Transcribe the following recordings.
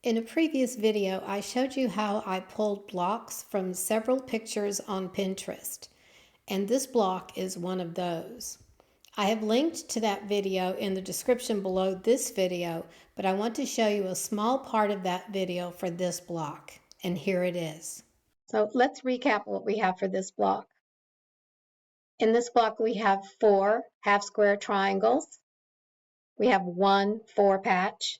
In a previous video, I showed you how I pulled blocks from several pictures on Pinterest, and this block is one of those. I have linked to that video in the description below this video, but I want to show you a small part of that video for this block, and here it is. So let's recap what we have for this block. In this block, we have 4 half-square triangles. We have 1 4-patch.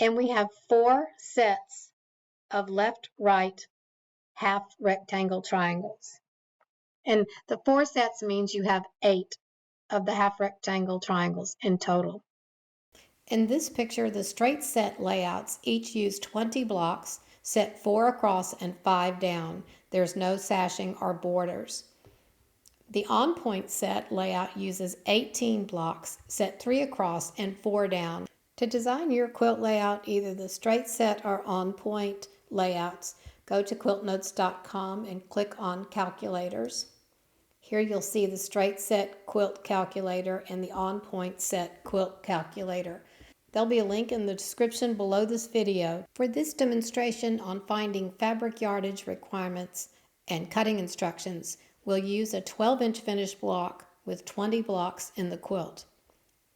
And we have 4 sets of left-right half rectangle triangles. And the 4 sets means you have 8 of the half rectangle triangles in total. In this picture, the straight set layouts each use 20 blocks, set 4 across and 5 down. There's no sashing or borders. The on-point set layout uses 18 blocks, set 3 across and 4 down. To design your quilt layout, either the straight set or on-point layouts, go to QUILTNOTES.com and click on Calculators. Here you'll see the straight set quilt calculator and the on-point set quilt calculator. There'll be a link in the description below this video. For this demonstration on finding fabric yardage requirements and cutting instructions, we'll use a 12-inch finished block with 20 blocks in the quilt.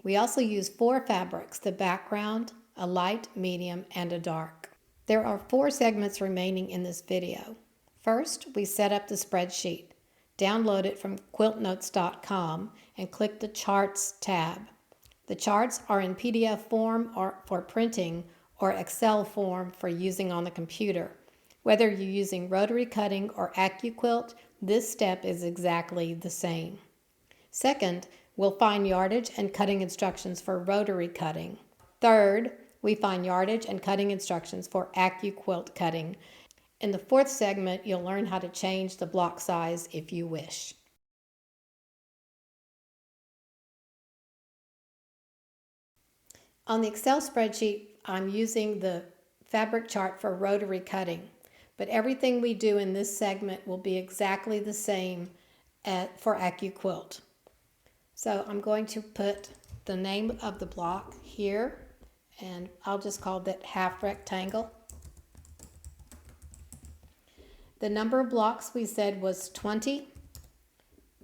We also use 4 fabrics, the background, a light, medium, and a dark. There are 4 segments remaining in this video. First, we set up the spreadsheet. Download it from QUILTNOTES.com and click the Charts tab. The charts are in PDF form or for printing or Excel form for using on the computer. Whether you're using Rotary cutting or AccuQuilt, this step is exactly the same. Second, we'll find yardage and cutting instructions for rotary cutting. Third, we find yardage and cutting instructions for AccuQuilt cutting. In the 4th segment, you'll learn how to change the block size if you wish. On the Excel spreadsheet, I'm using the fabric chart for rotary cutting, but everything we do in this segment will be exactly the same for AccuQuilt. So I'm going to put the name of the block here, and I'll just call that half rectangle. The number of blocks we said was 20.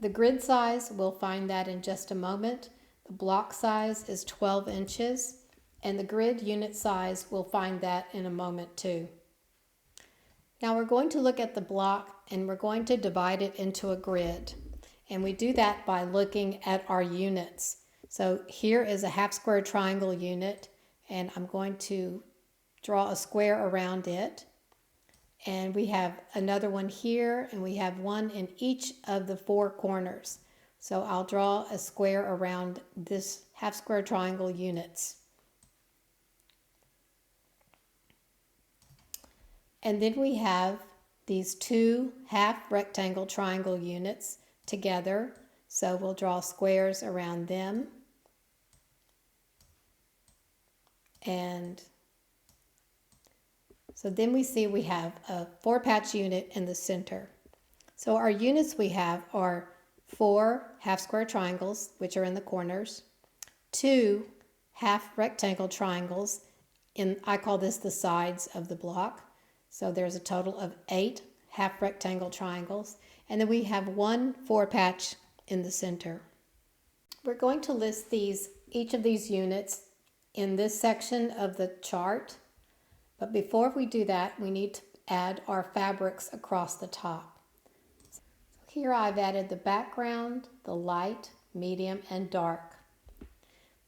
The grid size, we'll find that in just a moment. The block size is 12 inches, and the grid unit size, we'll find that in a moment too. Now we're going to look at the block and we're going to divide it into a grid. And we do that by looking at our units. So here is a half square triangle unit, and I'm going to draw a square around it. And we have another one here, and we have one in each of the 4 corners. So I'll draw a square around this half square triangle units. And then we have these 2 half rectangle triangle units together, so we'll draw squares around them. And so then we see we have a 4-patch unit in the center. So our units we have are 4 half square triangles, which are in the corners, 2 half rectangle triangles, I call this the sides of the block. So there's a total of 8 half rectangle triangles, and then we have 1 4-patch in the center. We're going to list each of these units in this section of the chart, but before we do that, we need to add our fabrics across the top. So here I've added the background, the light, medium, and dark.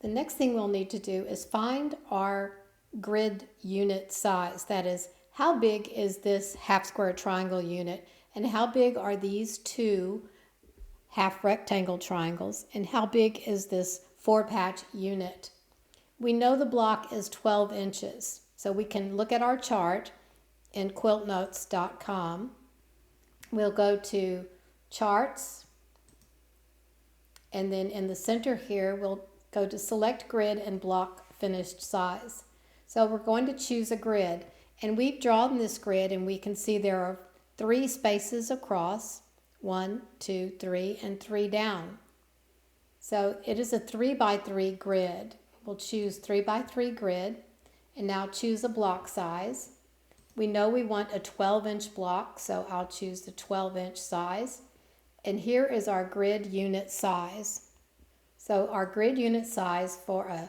The next thing we'll need to do is find our grid unit size. That is, how big is this half square triangle unit, and how big are these 2 half rectangle triangles, and how big is this 4-patch unit? We know the block is 12 inches, so we can look at our chart in QUILTNOTES.com. We'll go to Charts, and then in the center here, we'll go to Select Grid and Block Finished Size. So we're going to choose a grid, and we've drawn this grid, and we can see there are 3 spaces across, 1, 2, 3, and 3 down. So it is a 3 by 3 grid. We'll choose 3 by 3 grid, And now choose a block size. We know we want a 12-inch block, so I'll choose the 12-inch size. And here is our grid unit size. So our grid unit size for a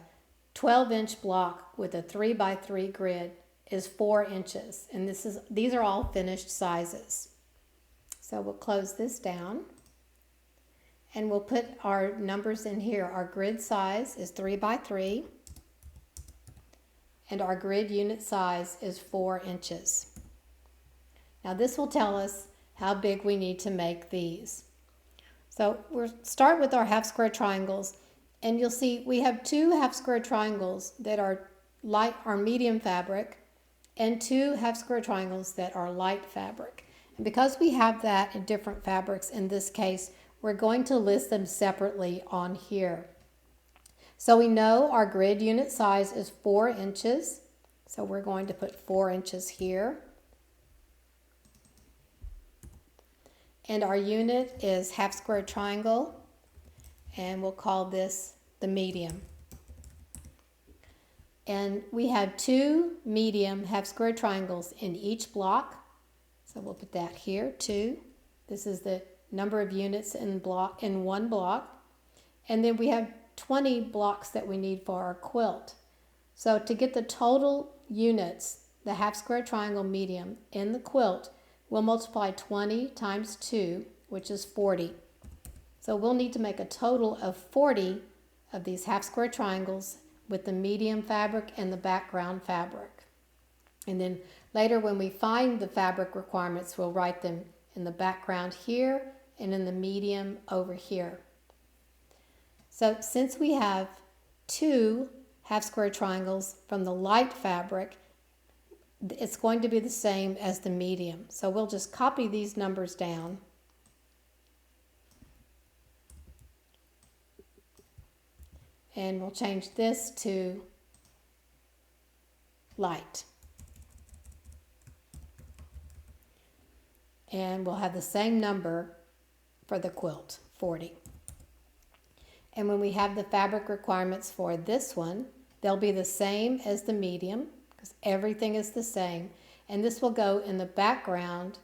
12-inch block with a 3x3 grid is 4 inches. And these are all finished sizes. So we'll close this down. And we'll put our numbers in here. Our grid size is 3x3. And our grid unit size is 4 inches. Now this will tell us how big we need to make these. So we'll start with our half square triangles, and you'll see we have 2 half square triangles that are medium fabric and 2 half square triangles that are light fabric. And because we have that in different fabrics in this case, we're going to list them separately on here. So we know our grid unit size is 4 inches. So we're going to put 4 inches here. And our unit is half square triangle. And we'll call this the medium. And we have 2 medium half square triangles in each block. So we'll put that here, 2. This is the number of units in one block. And then we have 20 blocks that we need for our quilt. So to get the total units, the half square triangle medium in the quilt, we'll multiply 20 times 2, which is 40. So we'll need to make a total of 40 of these half square triangles with the medium fabric and the background fabric. And then later when we find the fabric requirements, we'll write them in the background here and in the medium over here. So since we have 2 half square triangles from the light fabric, it's going to be the same as the medium. So we'll just copy these numbers down. And we'll change this to light. And we'll have the same number for the quilt, 40. And when we have the fabric requirements for this one, they'll be the same as the medium because everything is the same. And this will go in the background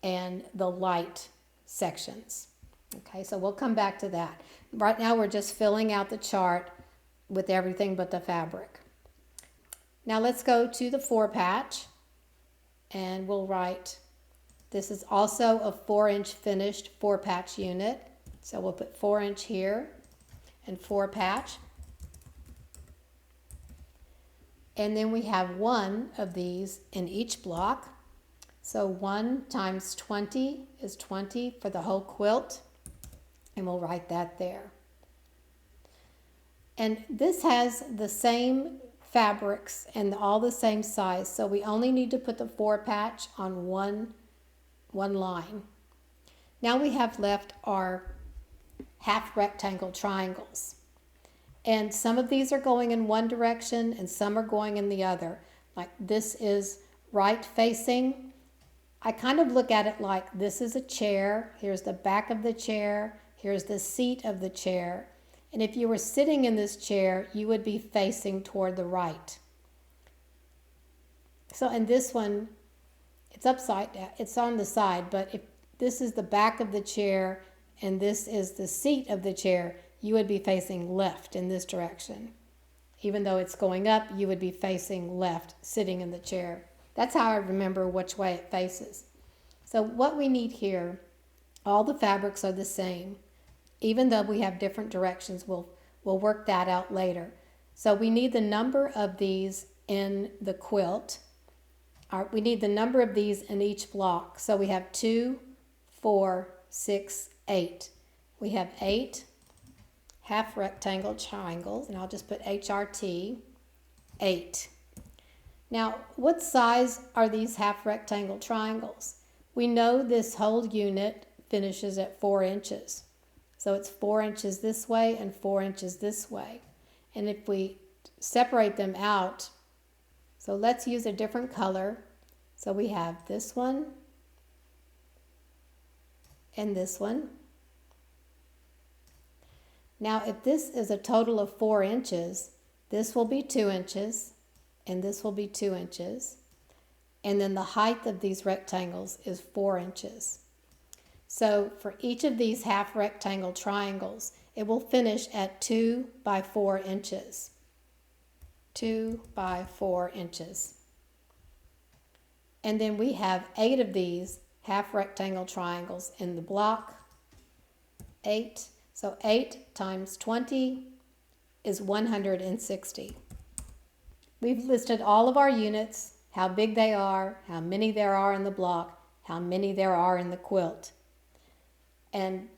and the light sections. Okay, so we'll come back to that. Right now we're just filling out the chart with everything but the fabric. Now let's go to the 4 patch and we'll write, this is also a 4-inch finished 4 patch unit. So we'll put 4 inch here and 4 patch. And then we have 1 of these in each block. So 1 times 20 is 20 for the whole quilt. And we'll write that there. And this has the same fabrics and all the same size. So we only need to put the 4 patch on one line. Now we have left our half rectangle triangles. And some of these are going in one direction and some are going in the other. Like this is right facing. I kind of look at it like this is a chair. Here's the back of the chair. Here's the seat of the chair. And if you were sitting in this chair, you would be facing toward the right. So in this one, it's upside down. It's on the side, but if this is the back of the chair and this is the seat of the chair, you would be facing left in this direction. Even though it's going up, you would be facing left, sitting in the chair. That's how I remember which way it faces. So what we need here, all the fabrics are the same. Even though we have different directions, we'll work that out later. So we need the number of these in the quilt. We need the number of these in each block. So we have 2, 4, 6, 8. We have 8 half rectangle triangles, and I'll just put HRT, 8. Now, what size are these half rectangle triangles? We know this whole unit finishes at 4 inches. So it's 4 inches this way and 4 inches this way. And if we separate them out, so let's use a different color. So we have this one and this one. Now if this is a total of 4 inches, this will be 2 inches and this will be 2 inches. And then the height of these rectangles is 4 inches. So for each of these half rectangle triangles, it will finish at 2 by 4 inches. 2 by 4 inches. And then we have 8 of these half rectangle triangles in the block. 8. So 8 times 20 is 160. We've listed all of our units, how big they are, how many there are in the block, how many there are in the quilt. And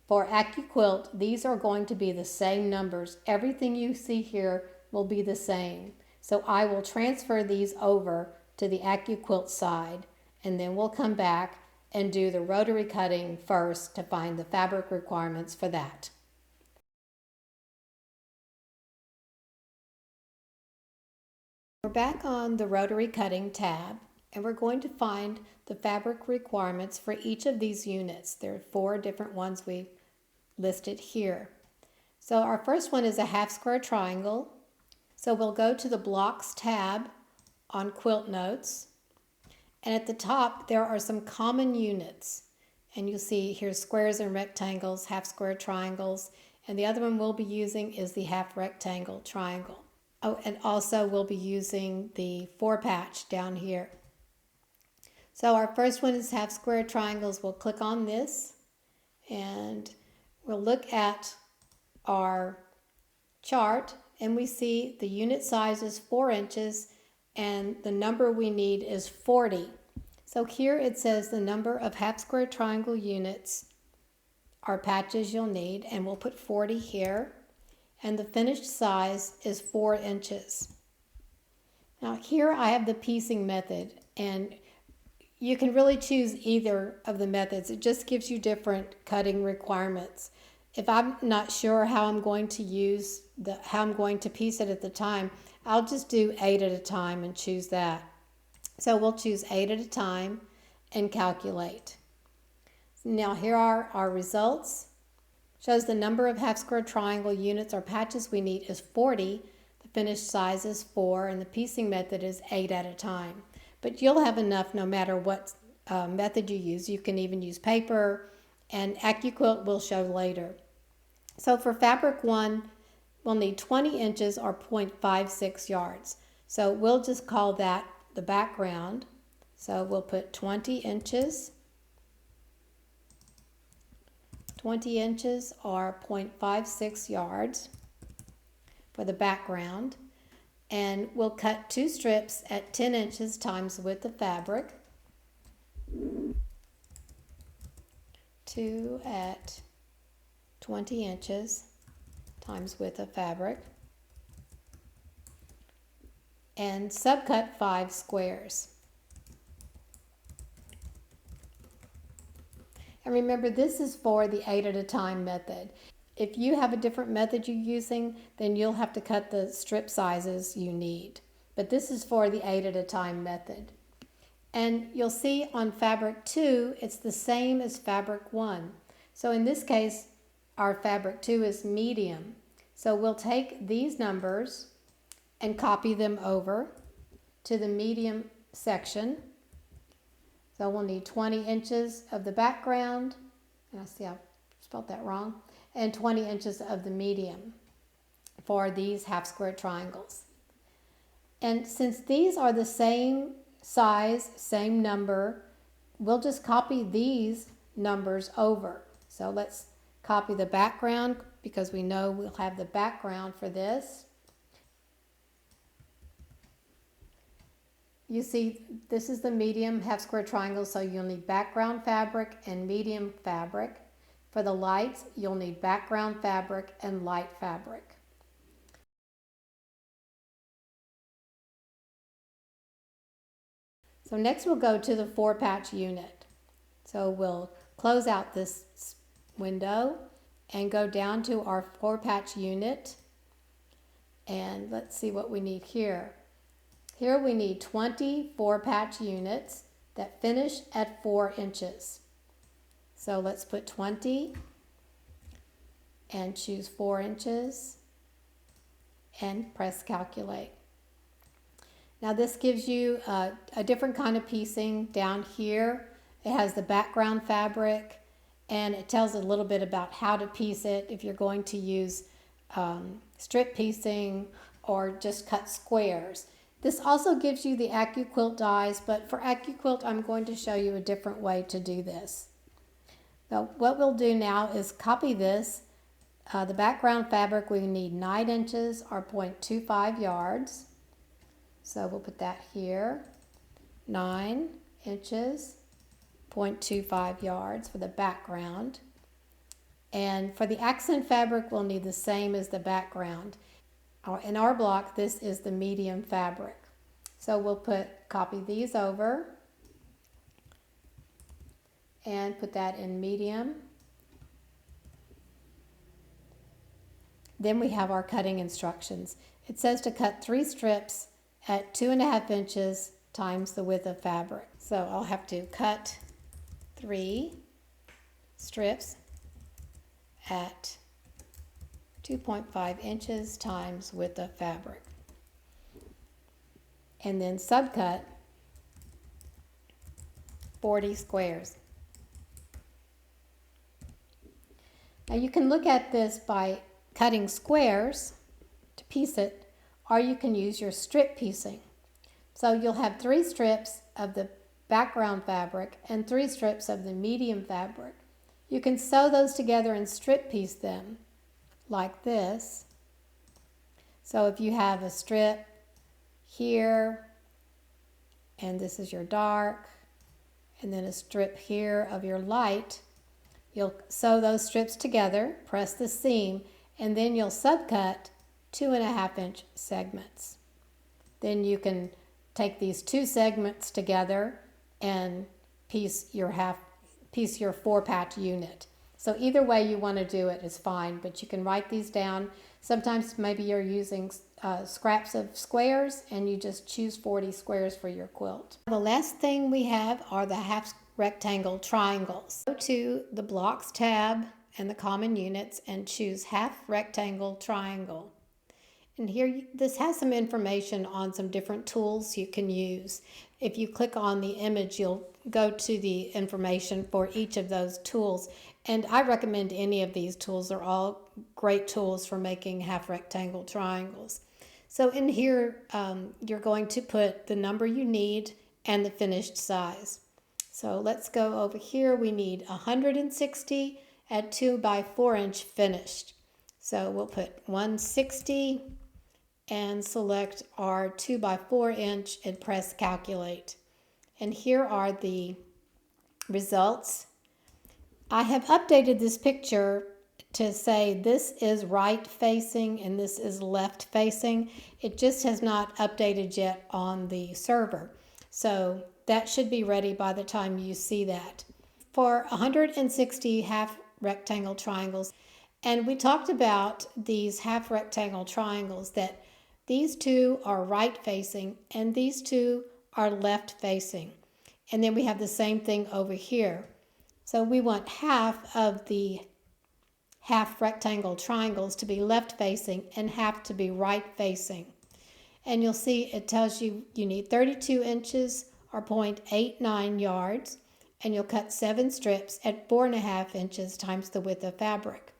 for AccuQuilt, these are going to be the same numbers. Everything you see here will be the same. So I will transfer these over to the AccuQuilt side, and then we'll come back and do the rotary cutting first to find the fabric requirements for that. We're back on the rotary cutting tab, and we're going to find the fabric requirements for each of these units. There are 4 different ones we listed here. So our first one is a half square triangle. So we'll go to the Blocks tab on QUILTNOTES, and at the top there are some common units, and you'll see here squares and rectangles, half square triangles, and the other one we'll be using is the half rectangle triangle. Oh, and also we'll be using the 4 patch down here. So our first one is half square triangles. We'll click on this and we'll look at our chart, and we see the unit size is 4 inches and the number we need is 40. So here it says the number of half square triangle units are patches you'll need, and we'll put 40 here. And the finished size is 4 inches. Now here I have the piecing method, and you can really choose either of the methods. It just gives you different cutting requirements. If I'm not sure how I'm going to piece it at the time, I'll just do 8 at a time and choose that. So we'll choose 8 at a time and calculate. Now here are our results. Shows the number of half square triangle units or patches we need is 40. The finished size is 4, and the piecing method is 8 at a time. But you'll have enough no matter what method you use. You can even use paper, and AccuQuilt will show later. So for fabric 1, we'll need 20 inches or 0.56 yards. So we'll just call that the background. So we'll put 20 inches. 20 inches or 0.56 yards for the background, and we'll cut 2 strips at 10 inches times the width of fabric, 2 at 20 inches times width of fabric, and subcut 5 squares. And remember, this is for the 8 at a time method. If you have a different method you're using, then you'll have to cut the strip sizes you need. But this is for the 8 at a time method. And you'll see on fabric 2, it's the same as fabric 1. So in this case, our fabric 2 is medium. So we'll take these numbers and copy them over to the medium section. So we'll need 20 inches of the background, and I see I spelled that wrong, and 20 inches of the medium for these half square triangles. And since these are the same size, same number, we'll just copy these numbers over. So let's copy the background because we know we'll have the background for this. You see, this is the medium half square triangle, so you'll need background fabric and medium fabric. For the lights, you'll need background fabric and light fabric. So next we'll go to the 4 patch unit. So we'll close out this window and go down to our 4 patch unit. And let's see what we need here. Here we need 20 4-patch units that finish at 4 inches. So let's put 20 and choose 4 inches and press calculate. Now this gives you a different kind of piecing down here. It has the background fabric, and it tells a little bit about how to piece it if you're going to use strip piecing or just cut squares. This also gives you the AccuQuilt dies, but for AccuQuilt I'm going to show you a different way to do this. Now what we'll do now is copy this. The background fabric, we need 9 inches or 0.25 yards. So we'll put that here, 9 inches, 0.25 yards for the background. And for the accent fabric, we'll need the same as the background. In our block, this is the medium fabric. So we'll copy these over and put that in medium. Then we have our cutting instructions. It says to cut 3 strips at 2.5 inches times the width of fabric. So I'll have to cut 3 strips at 2.5 inches times width of fabric. And then subcut 40 squares. Now you can look at this by cutting squares to piece it, or you can use your strip piecing. So you'll have 3 strips of the background fabric and 3 strips of the medium fabric. You can sew those together and strip piece them like this. So if you have a strip here, and this is your dark, and then a strip here of your light, you'll sew those strips together, press the seam, and then you'll subcut 2.5 inch segments. Then you can take these 2 segments together and piece your 4-patch unit. So either way you want to do it is fine, but you can write these down. Sometimes maybe you're using scraps of squares and you just choose 40 squares for your quilt. The last thing we have are the half rectangle triangles. Go to the blocks tab and the common units and choose half rectangle triangle. And here, this has some information on some different tools you can use. If you click on the image, you'll go to the information for each of those tools. And I recommend any of these tools. They're all great tools for making half rectangle triangles. So in here, you're going to put the number you need and the finished size. So let's go over here. We need 160 at 2 by 4 inch finished. So we'll put 160 and select our 2 by 4 inch and press calculate. And here are the results. I have updated this picture to say this is right facing and this is left facing. It just has not updated yet on the server. So that should be ready by the time you see that. For 160 half rectangle triangles, and we talked about these half rectangle triangles, that these 2 are right facing and these 2 are left facing. And then we have the same thing over here. So we want half of the half rectangle triangles to be left facing and half to be right facing. And you'll see it tells you you need 32 inches or 0.89 yards, and you'll cut 7 strips at 4.5 inches times the width of fabric.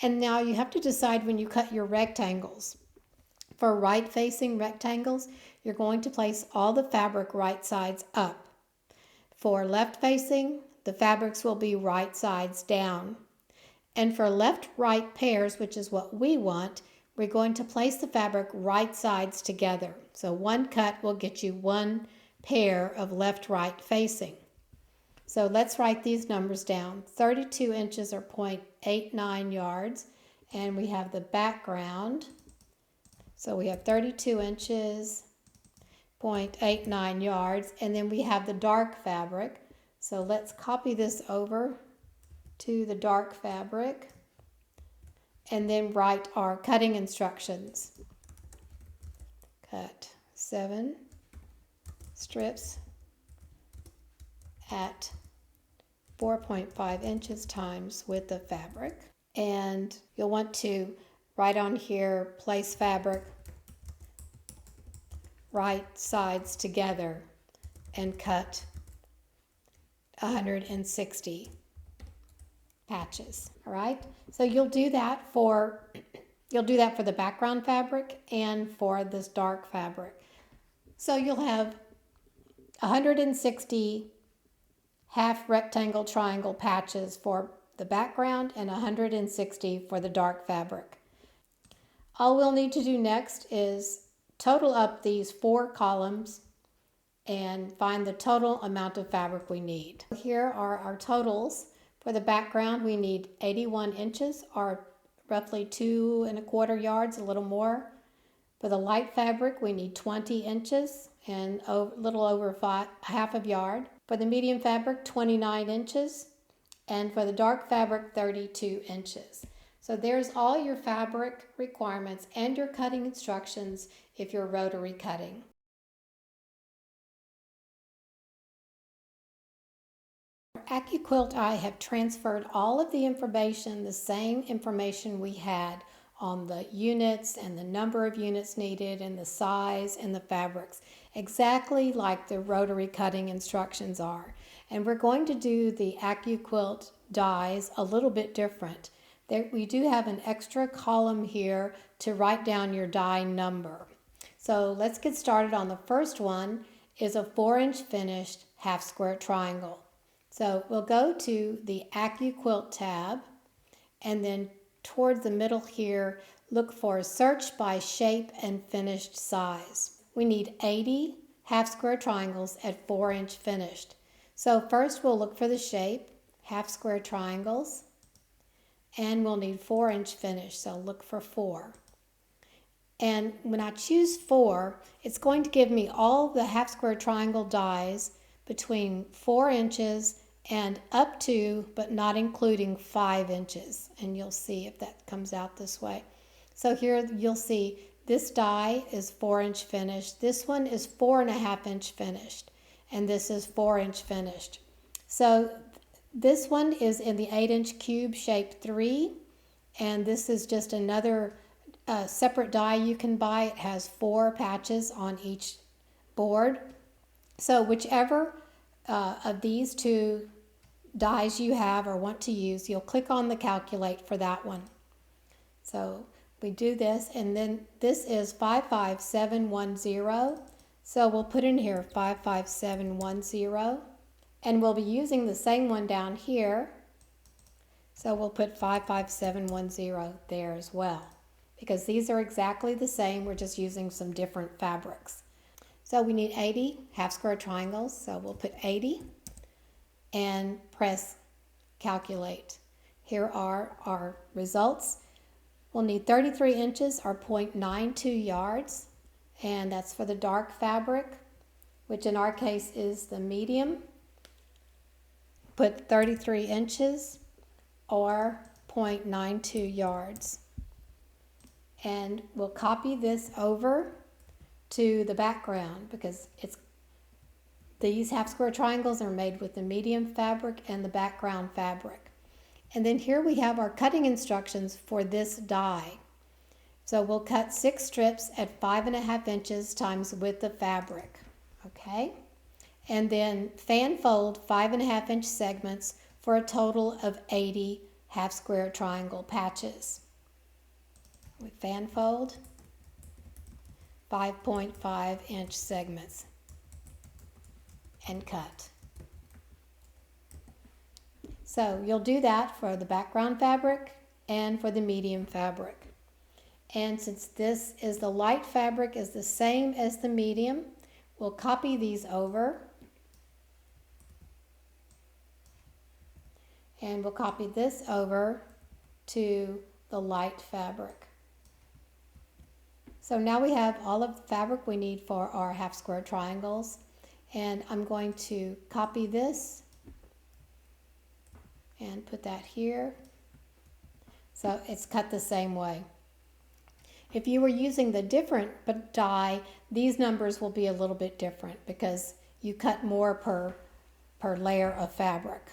And now you have to decide when you cut your rectangles. For right-facing rectangles, you're going to place all the fabric right sides up. For left-facing, the fabrics will be right sides down. And for left-right pairs, which is what we want, we're going to place the fabric right sides together. So one cut will get you 1 pair of left-right facing. So let's write these numbers down. 32 inches or 0.89 yards. And we have the background. So we have 32 inches, 0.89 yards, and then we have the dark fabric. So let's copy this over to the dark fabric and then write our cutting instructions. Cut 7 strips at 4.5 inches times width of fabric. And you'll want to write on here, place fabric right sides together and cut 160 patches. All right, so you'll do that for the background fabric and for this dark fabric. So you'll have 160 half rectangle triangle patches for the background and 160 for the dark fabric. All we'll need to do next is total up these 4 columns and find the total amount of fabric we need. Here are our totals. For the background, we need 81 inches, or roughly 2 1/4 yards, a little more. For the light fabric, we need 20 inches and a little over half a yard. For the medium fabric, 29 inches. And for the dark fabric, 32 inches. So there's all your fabric requirements and your cutting instructions if you're rotary cutting. AccuQuilt, I have transferred all of the information, the same information we had on the units and the number of units needed and the size and the fabrics, exactly like the rotary cutting instructions are. And we're going to do the AccuQuilt dies a little bit different. We do have an extra column here to write down your die number. So let's get started on the first one. Is a 4-inch finished half square triangle. So we'll go to the AccuQuilt tab, and then towards the middle here, look for search by shape and finished size. We need 80 half square triangles at 4-inch finished. So first we'll look for the shape, half square triangles, and we'll need 4-inch finish, so look for 4. And when I choose 4, it's going to give me all the half square triangle dies between 4 inches and up to, but not including, 5 inches. And you'll see if that comes out this way. So here you'll see this die is 4-inch finished. This one is 4.5-inch finished. And this is 4-inch finished. So this one is in the 8-inch cube shape 3. And this is just another separate die you can buy. It has 4 patches on each board. So whichever of these 2 dies you have or want to use, you'll click on the calculate for that one. So we do this, and then this is 55710. So we'll put in here 55710, and we'll be using the same one down here. So we'll put 55710 there as well, because these are exactly the same. We're just using some different fabrics. So we need 80 half square triangles. So we'll put 80 and press calculate. Here are our results. We'll need 33 inches or 0.92 yards. And that's for the dark fabric, which in our case is the medium. Put 33 inches or 0.92 yards. And we'll copy this over to the background, because these half square triangles are made with the medium fabric and the background fabric. And then here we have our cutting instructions for this die. So we'll cut 6 strips at 5.5 inches times width of fabric. Okay? And then fan fold 5.5-inch segments for a total of 80 half square triangle patches. We fan fold 5.5-inch segments and cut. So you'll do that for the background fabric and for the medium fabric. And since this is the light fabric is the same as the medium, we'll copy these over. And we'll copy this over to the light fabric. So now we have all of the fabric we need for our half square triangles. And I'm going to copy this and put that here. So it's cut the same way. If you were using the different die, these numbers will be a little bit different because you cut more per layer of fabric.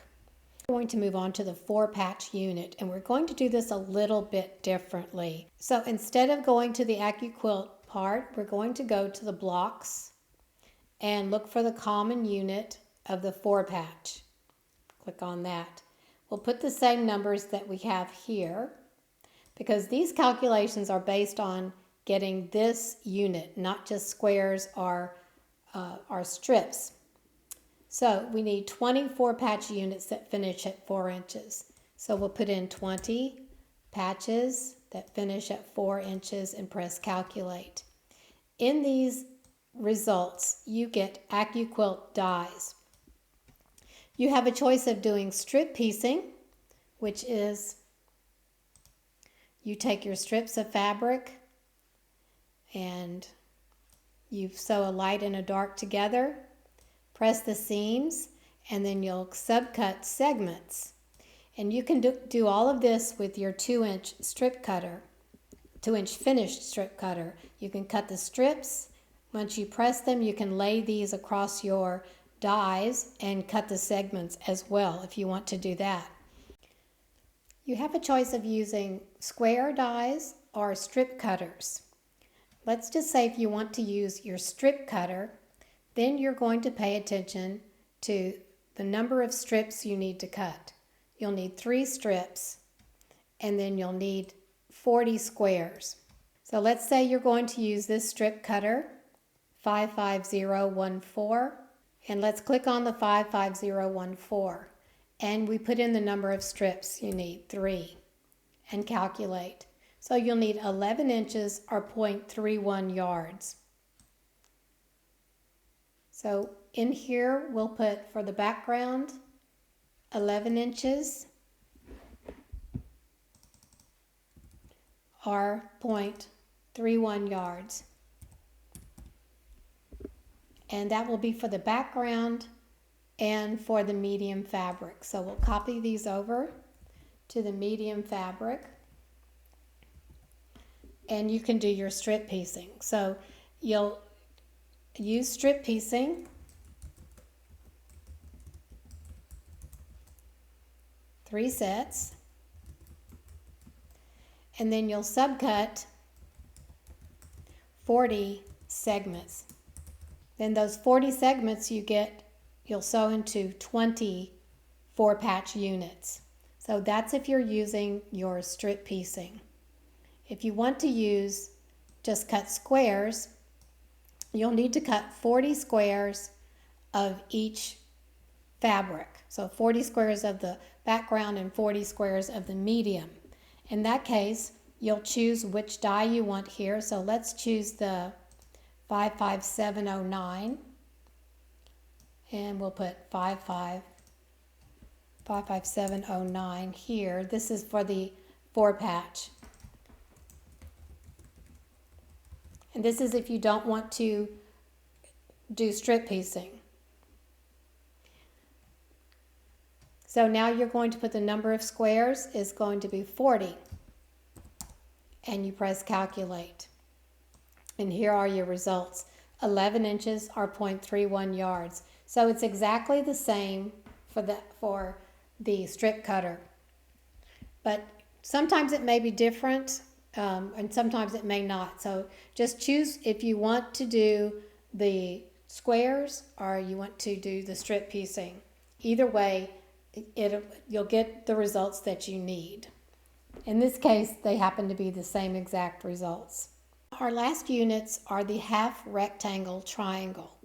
We're going to move on to the 4-patch unit, and we're going to do this a little bit differently. So instead of going to the AccuQuilt part, we're going to go to the blocks and look for the common unit of the 4 patch. Click on that. We'll put the same numbers that we have here because these calculations are based on getting this unit, not just squares or strips. So we need 24 patch units that finish at 4 inches. So we'll put in 20 patches that finish at 4 inches and press calculate. In these results, you get AccuQuilt dies. You have a choice of doing strip piecing, which is you take your strips of fabric and you sew a light and a dark together, press the seams, and then you'll subcut segments. And you can do all of this with your 2-inch strip cutter, 2-inch finished strip cutter. You can cut the strips. Once you press them, you can lay these across your dies and cut the segments as well if you want to do that. You have a choice of using square dies or strip cutters. Let's just say if you want to use your strip cutter, then you're going to pay attention to the number of strips you need to cut. You'll need 3 strips, and then you'll need 40 squares. So let's say you're going to use this strip cutter, 55014, and let's click on the 55014, and we put in the number of strips you need, 3, and calculate. So you'll need 11 inches or 0.31 yards. So in here we'll put for the background 11 inches or 0.31 yards. And that will be for the background and for the medium fabric. So we'll copy these over to the medium fabric. And you can do your strip piecing. So you'll use strip piecing. 3 sets. And then you'll subcut 40 segments. Then those 40 segments you'll sew into 20 4-patch units. So that's if you're using your strip piecing. If you want to just cut squares, you'll need to cut 40 squares of each fabric. So 40 squares of the background and 40 squares of the medium. In that case, you'll choose which die you want here. So let's choose the 55709, and we'll put 55709 here. This is for the 4-patch. And this is if you don't want to do strip piecing. So now you're going to put the number of squares is going to be 40. And you press calculate. And here are your results. 11 inches or 0.31 yards. So it's exactly the same for the strip cutter. But sometimes it may be different. And sometimes it may not. So just choose if you want to do the squares or you want to do the strip piecing. Either way, you'll get the results that you need. In this case, they happen to be the same exact results. Our last units are the half rectangle triangle.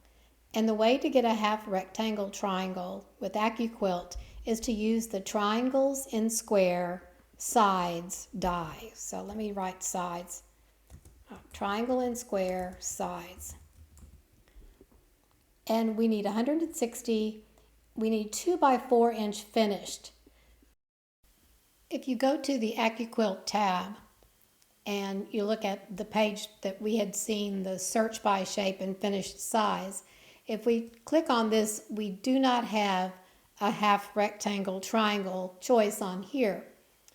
And the way to get a half rectangle triangle with AccuQuilt is to use the triangles in square sides die. So let me write sides. Triangle in square sides. And we need 160. We need 2 by 4 inch finished. If you go to the AccuQuilt tab and you look at the page that we had seen, the search by shape and finished size, if we click on this, we do not have a half rectangle triangle choice on here.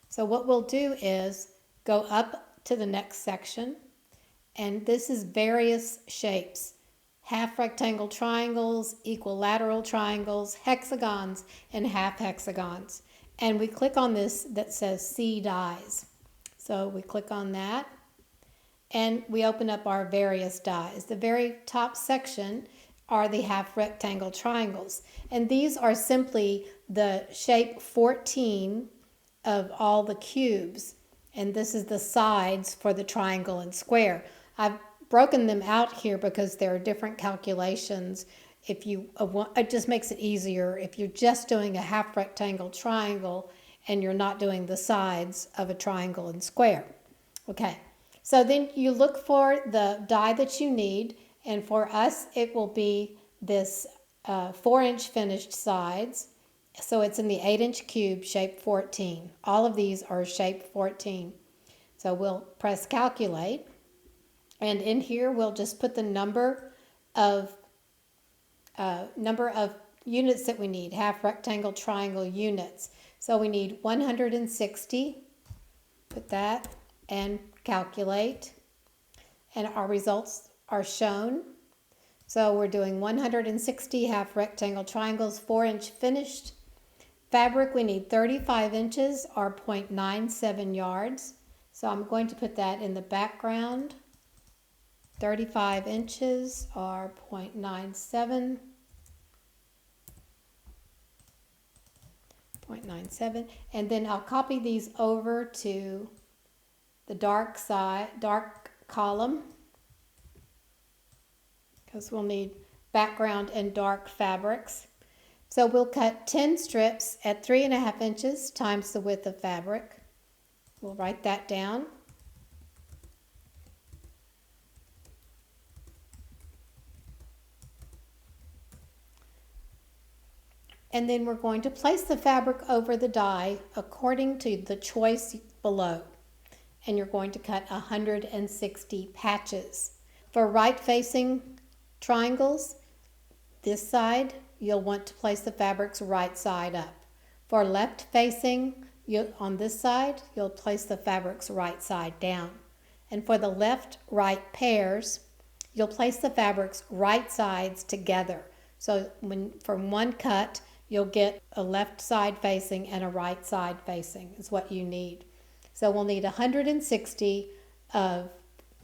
So what we'll do is go up to the next section, and this is various shapes. Half rectangle triangles, equilateral triangles, hexagons, and half hexagons. And we click on this that says See Dies. So we click on that, and we open up our various dies. The very top section are the half rectangle triangles, and these are simply the shape 14 of all the cubes, and this is the sides for the triangle and square. I've broken them out here because there are different calculations. If you it just makes it easier if you're just doing a half rectangle triangle and you're not doing the sides of a triangle and square. Okay, so then you look for the die that you need, and for us it will be this 4-inch finished sides. So it's in the 8-inch cube, shape 14. All of these are shape 14. So we'll press calculate, and in here we'll just put the number of units that we need, half rectangle triangle units. So we need 160, put that, and calculate, and our results are shown. So we're doing 160 half rectangle triangles, 4-inch finished. Fabric, we need 35 inches or 0.97 yards. So I'm going to put that in the background. 35 inches or 0.97. 0.97, and then I'll copy these over to the dark column, because we'll need background and dark fabrics. So we'll cut 10 strips at 3.5 inches times the width of fabric. We'll write that down. And then we're going to place the fabric over the die according to the choice below. And you're going to cut 160 patches. For right-facing triangles, this side, you'll want to place the fabric's right side up. For left-facing, on this side, you'll place the fabric's right side down. And for the left-right pairs, you'll place the fabric's right sides together. So from one cut, you'll get a left side facing and a right side facing is what you need. So we'll need 160 of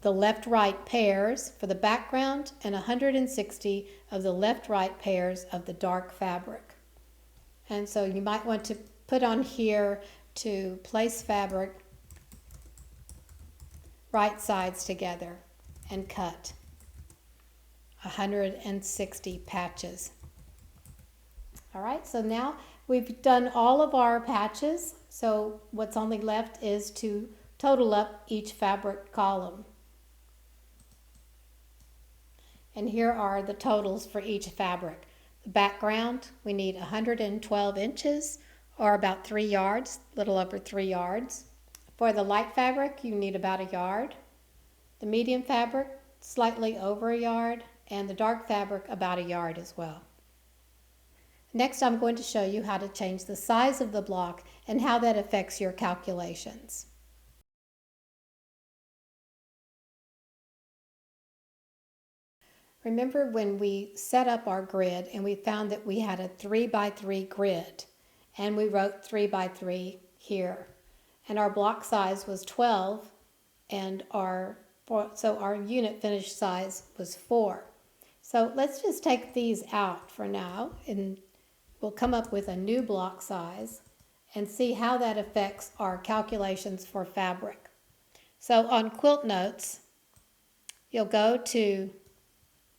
the left-right pairs for the background and 160 of the left-right pairs of the dark fabric. And so you might want to put on here to place fabric right sides together and cut 160 patches. All right, so now we've done all of our patches, so what's only left is to total up each fabric column. And here are the totals for each fabric. The background, we need 112 inches or about 3 yards, a little over 3 yards. For the light fabric, you need about 1 yard. The medium fabric, slightly over 1 yard, and the dark fabric about 1 yard as well. Next, I'm going to show you how to change the size of the block and how that affects your calculations. Remember when we set up our grid and we found that we had a 3x3 grid, and we wrote 3x3 here, and our block size was 12, and so our unit finish size was 4. So let's just take these out for now, and we'll come up with a new block size and see how that affects our calculations for fabric. So on QUILTNOTES, you'll go to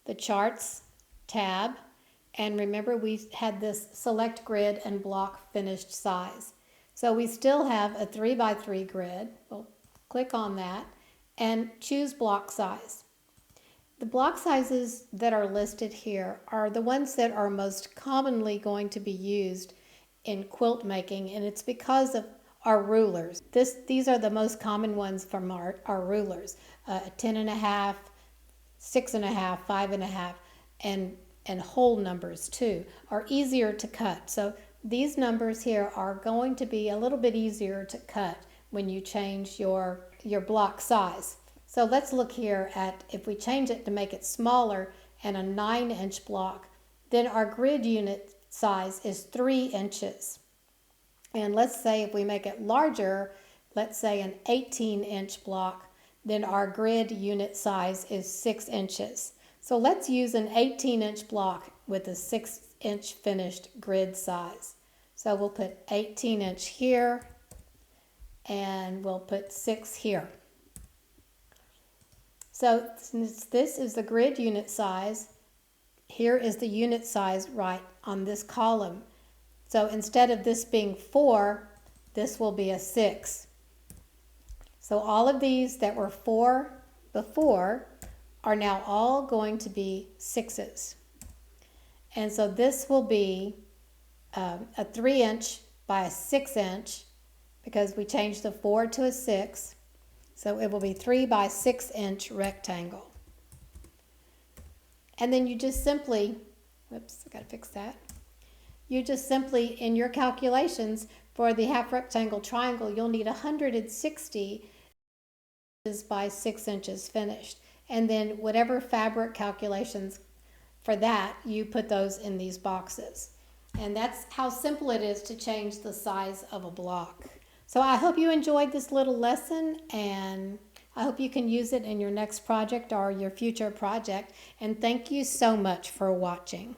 the Charts tab, and remember we had this Select Grid and Block Finished Size. So we still have a 3x3 grid. We'll click on that and choose Block Size. The block sizes that are listed here are the ones that are most commonly going to be used in quilt making, and it's because of our rulers. These are the most common ones from our rulers, 10.5, 6.5, 5.5, and whole numbers too are easier to cut. So these numbers here are going to be a little bit easier to cut when you change your block size. So let's look here at if we change it to make it smaller and a 9-inch block, then our grid unit size is 3 inches. And let's say if we make it larger, let's say an 18-inch block, then our grid unit size is 6 inches. So let's use an 18-inch block with a 6-inch finished grid size. So we'll put 18-inch here, and we'll put 6 here. So since this is the grid unit size, here is the unit size right on this column. So instead of this being 4, this will be a 6. So all of these that were 4 before are now all going to be 6s. And so this will be a 3-inch by a 6-inch because we changed the 4 to a 6. So it will be 3 by 6-inch rectangle. And then you just simply, whoops, I gotta fix that. You just simply, in your calculations for the half rectangle triangle, you'll need 160 inches by 6 inches finished. And then whatever fabric calculations for that, you put those in these boxes. And that's how simple it is to change the size of a block. So I hope you enjoyed this little lesson, and I hope you can use it in your next project or your future project. And thank you so much for watching.